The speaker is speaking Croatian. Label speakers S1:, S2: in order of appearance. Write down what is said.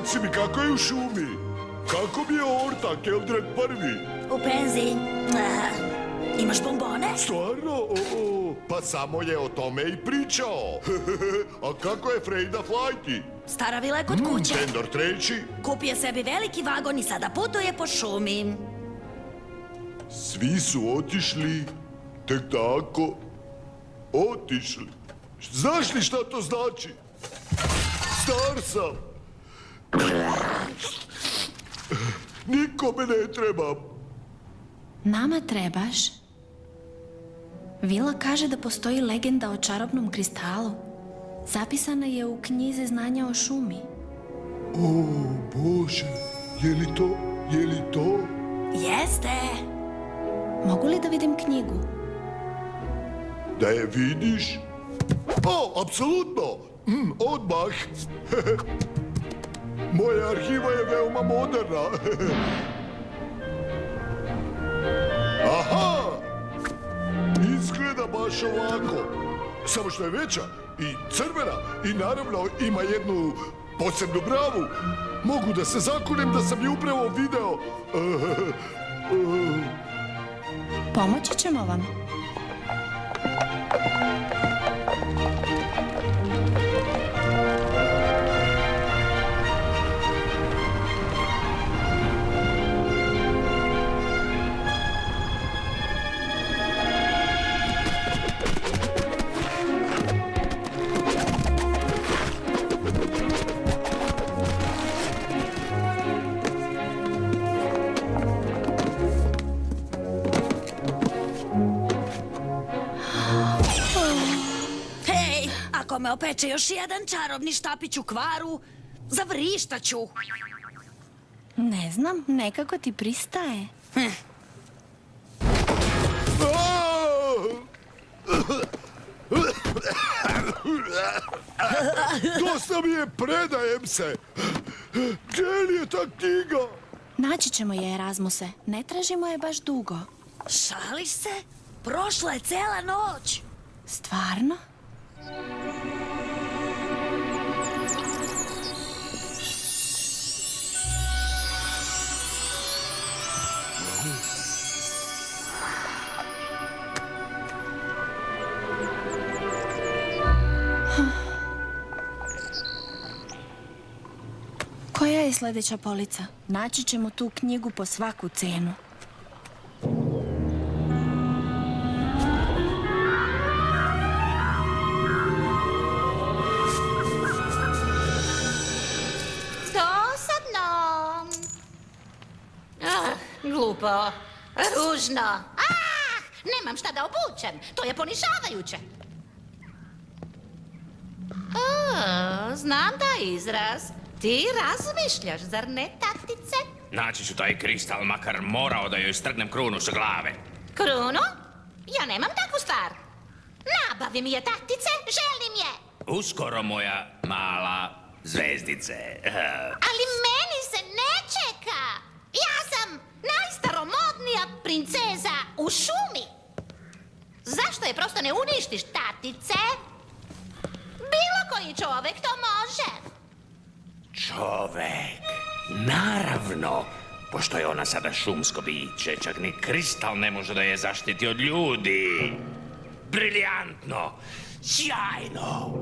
S1: reci mi kako je u šumi? Kako mi je ortak Eldred prvi?
S2: U penziji. Imaš bombone?
S1: Stvarno? Pa samo je o tome i pričao. A kako je Frejda Flajti?
S2: Stara vila je kod kuće.
S1: Tendor treći?
S2: Kupio sebi veliki vagon i sada putuje po šumi.
S1: Svi su otišli, tek tako, otišli. Znaš li šta to znači? Star sam. Nikome ne trebam.
S3: Nama trebaš? Vila kaže da postoji legenda o čarobnom kristalu. Zapisana je u knjizi znanja o šumi.
S1: O, Bože, je li to?
S2: Jeste.
S3: Mogu li da vidim knjigu?
S1: Da je vidiš? O, apsolutno! Odmah! Moja arhiva je veoma moderna. Aha! Izgleda baš ovako. Samo što je veća i crvena i naravno ima jednu posebnu bravu. Mogu da se zakunem da sam je upravo video.
S3: Pomoći ćemo vam.
S2: Ako me opeče još jedan čarobni štapić u kvaru, zavrištaću.
S3: Ne znam, nekako ti pristaje.
S1: Dosta mi je, predajem se. Gdje li je ta knjiga?
S3: Naći ćemo je, Erasmuse. Ne tražimo je baš dugo.
S2: Šališ se? Prošla je cela noć.
S3: Stvarno? Koja je sljedeća polica? Naći ćemo tu knjigu po svaku cenu.
S4: Dosadno. Glupo. Ružno. Nemam šta da obučem. To je ponižavajuće. Znam da izraz. Ti razmišljaš, zar ne, tatice?
S5: Naći ću taj kristal, makar morao da joj strgnem krunu sa glave.
S4: Krunu? Ja nemam takvu stvar. Nabavi mi je, tatice, želim je.
S5: Uskoro, moja mala zvezdice.
S4: Ali meni se ne čeka. Ja sam najstaromodnija princeza u šumi. Zašto je prosto ne uništiš, tatice? Bilo koji čovek to može.
S5: Čovek, naravno, pošto je ona sada šumsko biće, čak ni kristal ne može da je zaštiti od ljudi. Briljantno, sjajno.